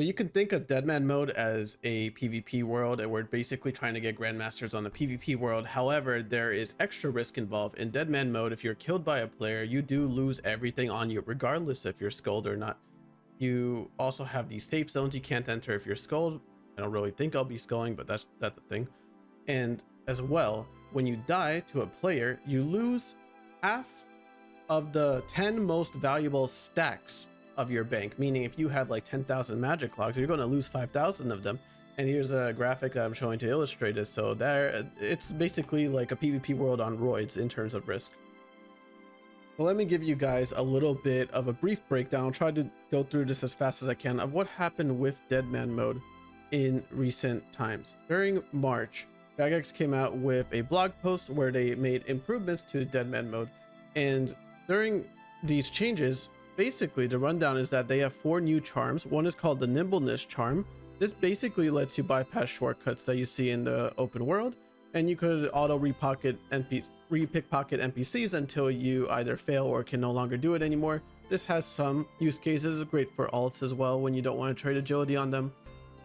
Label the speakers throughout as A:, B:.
A: So you can think of Deadman mode as a PvP world, and we're basically trying to get Grandmasters on the PvP world. However, there is extra risk involved. In Deadman mode, if you're killed by a player, you do lose everything on you, regardless if you're skulled or not. You also have these safe zones you can't enter if you're skulled. I don't really think I'll be sculling, but that's a thing. And as well, when you die to a player, you lose half of the 10 most valuable stacks of your bank, meaning if you have like 10,000 magic logs, you're going to lose 5,000 of them. And here's a graphic I'm showing to illustrate it. So there, it's basically like a PvP world on roids in terms of risk. Well, let me give you guys a little bit of a brief breakdown. I'll try to go through this as fast as I can of what happened with Deadman mode in recent times. During March, Jagex came out with a blog post where they made improvements to Deadman mode. And during these changes, basically the rundown is that they have 4 new charms. One is called the Nimbleness charm. This basically lets you bypass shortcuts that you see in the open world, and you could auto re-pickpocket NPCs until you either fail or can no longer do it anymore. This has some use cases, great for alts as well when you don't want to trade agility on them.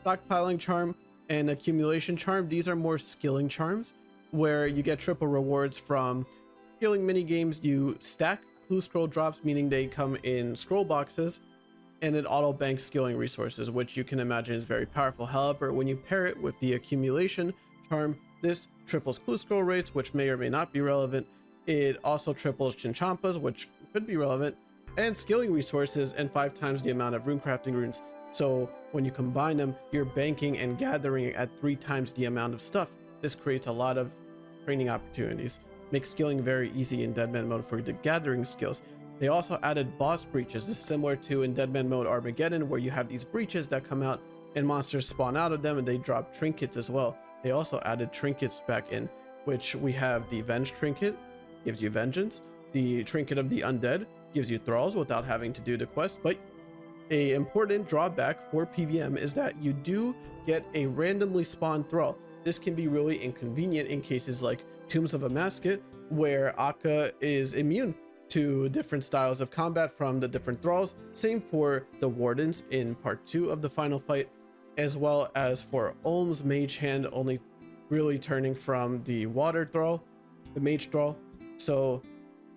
A: Stockpiling charm and accumulation charm, these are more skilling charms where you get triple rewards from skilling mini games. You stack clue scroll drops, meaning they come in scroll boxes, and it auto banks skilling resources, which you can imagine is very powerful. However, when you pair it with the accumulation charm, this triples clue scroll rates, which may or may not be relevant. It also triples chinchampas, which could be relevant, and skilling resources, and 5 times the amount of runecrafting runes. So when you combine them, you're banking and gathering at 3 times the amount of stuff. This creates a lot of training opportunities, makes skilling very easy in Deadman mode for the gathering skills. They also added boss breaches. This is similar to in Deadman mode Armageddon, where you have these breaches that come out and monsters spawn out of them, and they drop trinkets as well. They also added trinkets back in, which we have the Venge trinket, gives you vengeance. The trinket of the undead gives you thralls without having to do the quest. But a important drawback for PVM is that you do get a randomly spawned thrall. This can be really inconvenient in cases like Tombs of a Masket, where Akka is immune to different styles of combat from the different thralls. Same for the Wardens in part 2 of the final fight, as well as for Ulm's Mage Hand only really turning from the Water Thrall, the Mage Thrall. So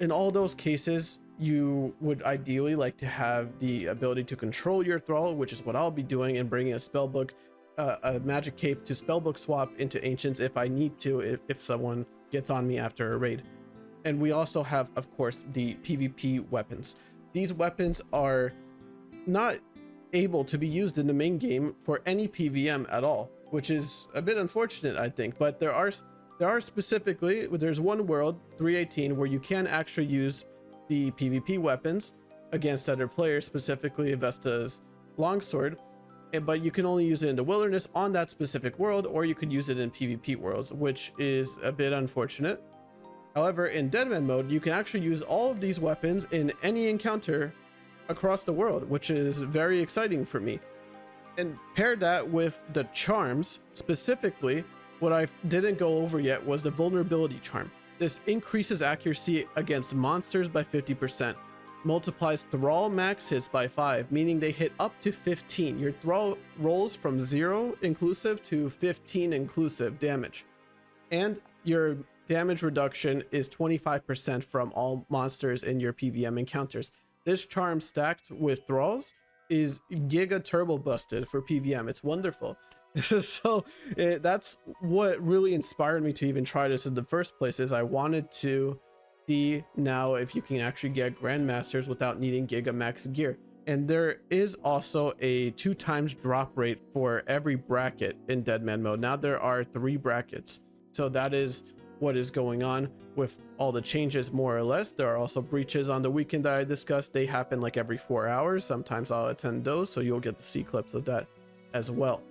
A: in all those cases, you would ideally like to have the ability to control your thrall, which is what I'll be doing, and bringing a spellbook, a magic cape to spellbook swap into ancients if I need to, if someone gets on me after a raid. And we also have, of course, the PvP weapons. These weapons are not able to be used in the main game for any PVM at all, which is a bit unfortunate, I think. But there are specifically, there's one world, 318, where you can actually use the PvP weapons against other players, specifically Vesta's longsword, but you can only use it in the wilderness on that specific world, or you could use it in PvP worlds, which is a bit unfortunate. However, in Deadman mode, you can actually use all of these weapons in any encounter across the world, which is very exciting for me. And pair that with the charms, specifically, what I didn't go over yet was the vulnerability charm. This increases accuracy against monsters by 50%, multiplies thrall max hits by 5, meaning they hit up to 15. Your thrall rolls from 0 inclusive to 15 inclusive damage, and your damage reduction is 25% from all monsters in your PVM encounters. This charm stacked with thralls is giga turbo busted for PVM. It's wonderful. So that's what really inspired me to even try this in the first place, is I wanted to see now if you can actually get Grandmasters without needing giga max gear. And there is also a 2 times drop rate for every bracket in Deadman mode. Now there are 3 brackets. So that is what is going on with all the changes, more or less. There are also breaches on the weekend that I discussed. They happen like every 4 hours. Sometimes I'll attend those, so you'll get to see clips of that as well.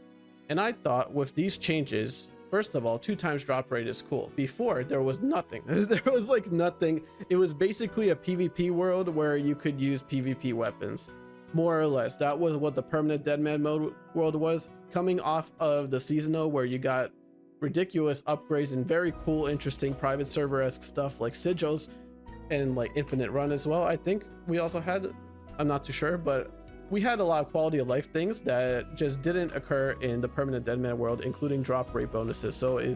A: And I thought with these changes, first of all, 2 times drop rate is cool. Before, there was nothing. There was like nothing. It was basically a PvP world where you could use PvP weapons, more or less. That was what the permanent Deadman mode world was, coming off of the seasonal, where you got ridiculous upgrades and very cool, interesting private server-esque stuff like sigils and like infinite run as well. I think we also had, I'm not too sure, but we had a lot of quality of life things that just didn't occur in the permanent Deadman world, including drop rate bonuses. So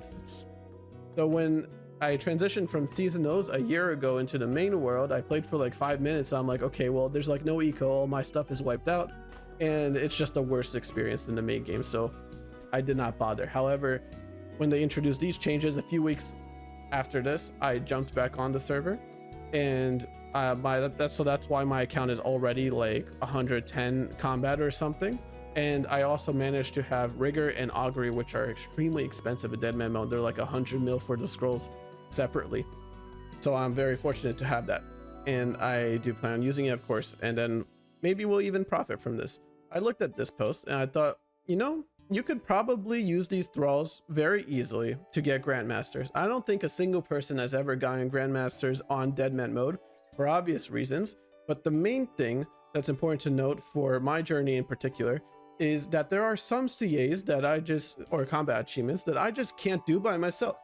A: so when I transitioned from seasonals a year ago into the main world, I played for like 5 minutes. I'm like, okay, well, there's like no eco, all my stuff is wiped out, and it's just the worst experience in the main game. So I did not bother. However, when they introduced these changes a few weeks after this, I jumped back on the server, and that's why my account is already like 110 combat or something. And I also managed to have rigor and augury, which are extremely expensive in Deadman mode. They're like 100 mil for the scrolls separately, so I'm very fortunate to have that, and I do plan on using it, of course, and then maybe we'll even profit from this. I looked at this post and I thought, you know, you could probably use these thralls very easily to get Grandmasters. I don't think a single person has ever gotten Grandmasters on Deadman mode for obvious reasons, but the main thing that's important to note for my journey in particular is that there are some CAs that or combat achievements that I just can't do by myself.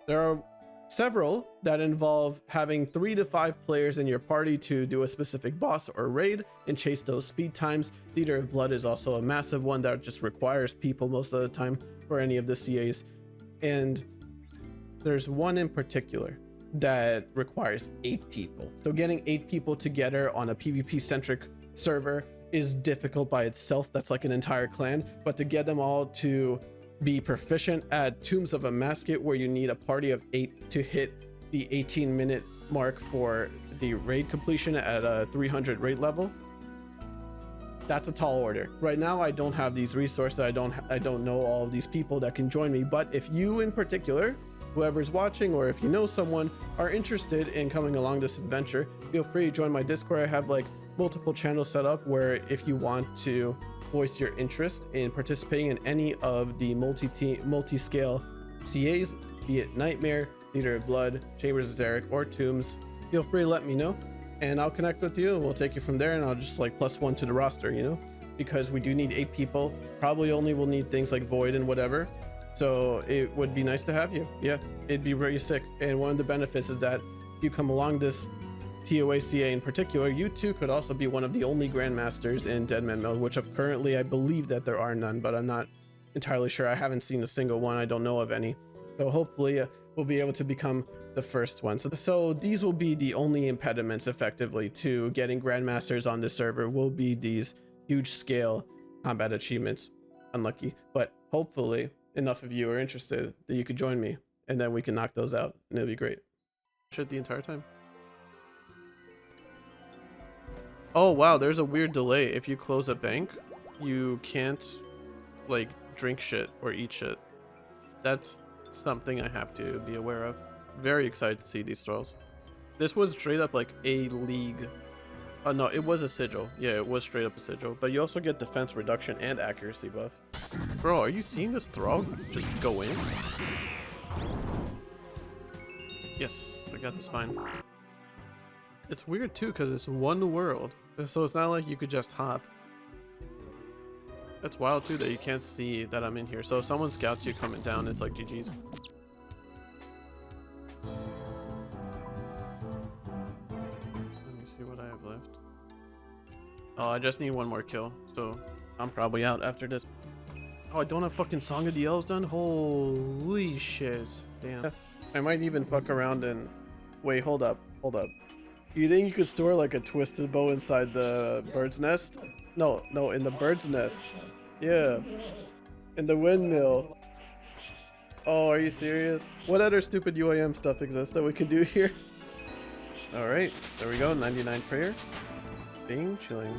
A: There are several that involve having 3 to 5 players in your party to do a specific boss or raid and chase those speed times. Theater of Blood is also a massive one that just requires people most of the time for any of the CAs. And there's one in particular that requires 8 people. So getting 8 people together on a PvP centric server is difficult by itself. That's like an entire clan, but to get them all to be proficient at Tombs of a Masket, where you need a party of 8 to hit the 18-minute mark for the raid completion at a 300 raid level, that's a tall order. Right now I don't have these resources. I don't know all of these people that can join me, but if you in particular, whoever's watching, or if you know someone, are interested in coming along this adventure, feel free to join my Discord. I have like multiple channels set up where if you want to voice your interest in participating in any of the multi-scale CAs, be it Nightmare, Theater of Blood, Chambers of Zarek, or Tombs, feel free to let me know and I'll connect with you and we'll take you from there, and I'll just like +1 to the roster, you know, because we do need 8 people. Probably only will need things like Void and whatever, so it would be nice to have you. Yeah, it'd be really sick. And one of the benefits is that you come along this TOA CA in particular, you too could also be one of the only Grandmasters in Deadman mode, which of currently I believe that there are none, but I'm not entirely sure. I haven't seen a single one. I don't know of any. So hopefully we'll be able to become the first one. So these will be the only impediments effectively to getting Grandmasters on this server, will be these huge scale combat achievements. Unlucky, but hopefully enough of you are interested that you could join me, and then we can knock those out and it'll be great. Shit the entire time. Oh wow, there's a weird delay. If you close a bank, you can't like drink shit or eat shit. That's something I have to be aware of. Very excited to see these thralls. This was straight up like a league. No, it was a sigil. Yeah, it was straight up a sigil. But you also get defense reduction and accuracy buff. Bro, are you seeing this thrall just go in? Yes, I got the spine. It's weird too because it's one world, so it's not like you could just hop. That's wild too that you can't see that I'm in here. So if someone scouts you coming down, it's like GG's. Let me see what I have left. Oh, I just need one more kill, so I'm probably out after this. Oh, I don't have fucking Song of the Elves done? Holy shit. Damn. I might even fuck around and... Wait, hold up. You think you could store like a twisted bow inside the bird's nest? No, in the bird's nest. Yeah. In the windmill. Oh, are you serious? What other stupid UAM stuff exists that we could do here? Alright, there we go. 99 prayer. Being chilling.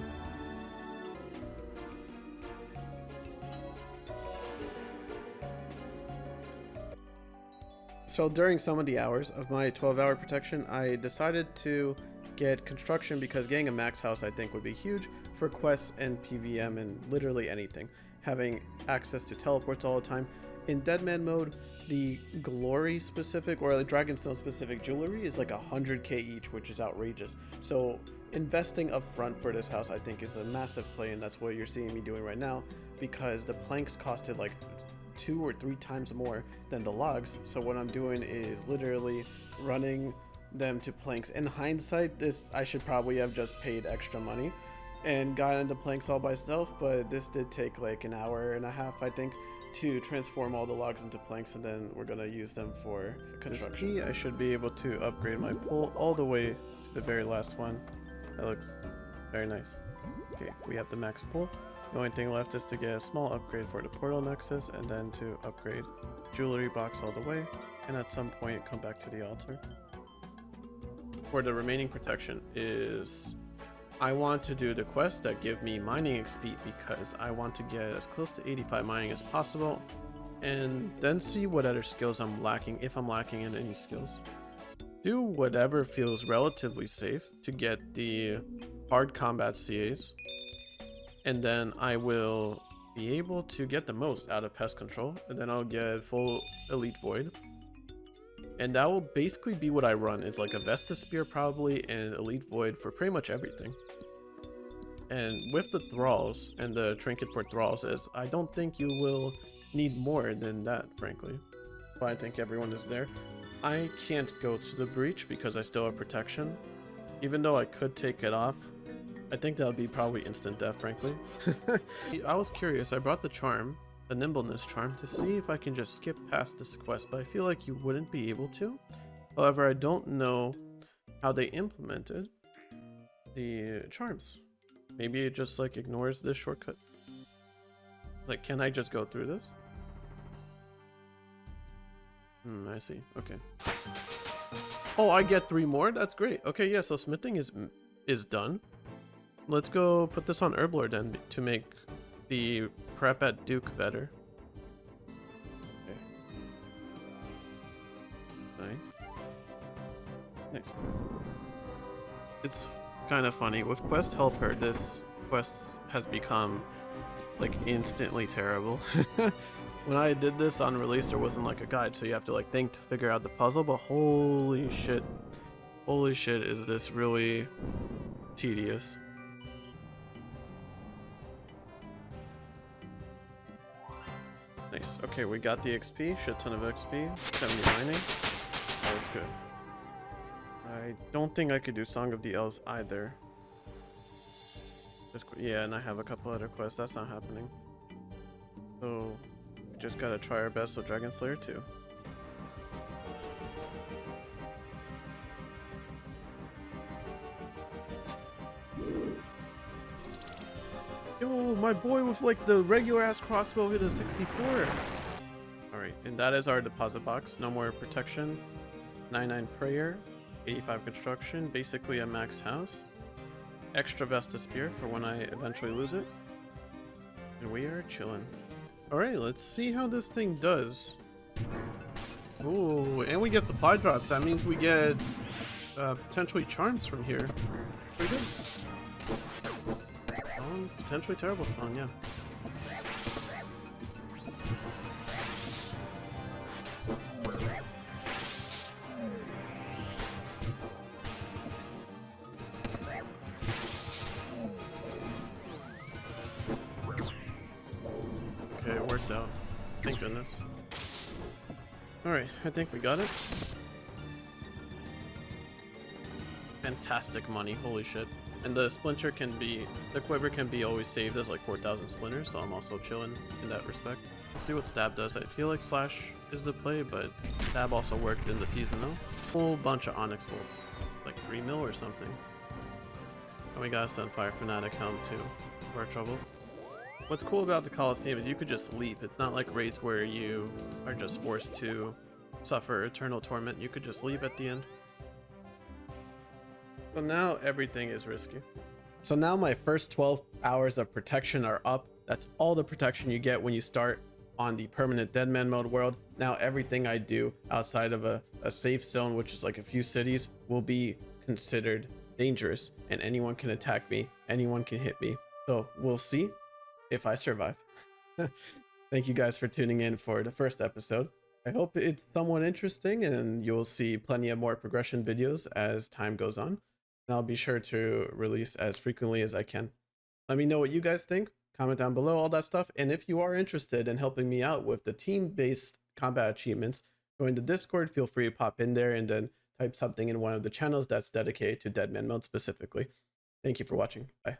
A: So during some of the hours of my 12-hour protection, I decided to get construction because getting a max house I think would be huge for quests and PVM and literally anything. Having access to teleports all the time. In Deadman mode, the glory specific or the Dragonstone specific jewelry is like 100k each, which is outrageous. So investing up front for this house I think is a massive play, and that's what you're seeing me doing right now, because the planks costed like 2 or 3 times more than the logs. So what I'm doing is literally running them to planks. In hindsight, I should probably have just paid extra money, and got into planks all by stealth, but this did take like an hour and a half, I think, to transform all the logs into planks, and then we're gonna use them for construction. This key, I should be able to upgrade my pole all the way to the very last one. That looks very nice. Okay, we have the max pole. The only thing left is to get a small upgrade for the portal nexus, and then to upgrade jewelry box all the way, and at some point come back to the altar. For the remaining protection is I want to do the quests that give me mining XP, because I want to get as close to 85 mining as possible, and then see what other skills I'm lacking, if I'm lacking in any skills. Do whatever feels relatively safe to get the hard combat CAs, and then I will be able to get the most out of pest control, and then I'll get full elite void. And that will basically be what I run. It's like a Vesta Spear probably and Elite Void for pretty much everything. And with the Thralls and the Trinket for Thralls, I don't think you will need more than that, frankly. But I think everyone is there. I can't go to the Breach because I still have protection. Even though I could take it off, I think that would be probably instant death, frankly. I was curious, I brought the charm, the nimbleness charm, to see if I can just skip past this quest, but I feel like you wouldn't be able to. However, I don't know how they implemented the charms. Maybe it just like ignores this shortcut. Like, can I just go through this? I see. Okay. Oh, I get 3 more? That's great. Okay, yeah, so smithing is done. Let's go put this on Herblord then to make the prep at Duke better. Okay. Nice. Next. It's kind of funny. With Quest Helper, this quest has become like instantly terrible. When I did this on release, there wasn't like a guide, so you have to like think to figure out the puzzle, but holy shit, is this really tedious. Nice. Okay, we got the XP, shit ton of XP, 70 mining. That's good. I don't think I could do Song of the Elves either. Yeah, and I have a couple other quests. That's not happening. So, we just gotta try our best with Dragon Slayer 2. Yo, my boy with like the regular ass crossbow hit a 64. Alright, and that is our deposit box. No more protection. 99 prayer. 85 construction. Basically a max house. Extra Vesta Spear for when I eventually lose it. And we are chilling. Alright, let's see how this thing does. Ooh, and we get supply drops. That means we get potentially charms from here. Pretty good. Potentially terrible spawn, yeah. Okay, it worked out. Thank goodness. Alright, I think we got it. Fantastic money, holy shit. And the splinter can be, the quiver can be always saved as like 4,000 splinters, so I'm also chilling in that respect. We'll see what stab does. I feel like slash is the play, but stab also worked in the season though. Whole bunch of onyx bolts, like 3 mil or something. And we got a Sunfire Fanatic helm too, for our troubles. What's cool about the Coliseum is you could just leap. It's not like raids where you are just forced to suffer eternal torment. You could just leave at the end. So now everything is risky. So now my first 12 hours of protection are up. That's all the protection you get when you start on the permanent Deadman mode world. Now everything I do outside of a safe zone, which is like a few cities, will be considered dangerous, and anyone can attack me, anyone can hit me. So we'll see if I survive. Thank you guys for tuning in for the first episode. I hope it's somewhat interesting, and you'll see plenty of more progression videos as time goes on. And I'll be sure to release as frequently as I can. Let me know what you guys think. Comment down below, all that stuff. And if you are interested in helping me out with the team-based combat achievements, join the Discord. Feel free to pop in there and then type something in one of the channels that's dedicated to Deadman mode specifically. Thank you for watching. Bye.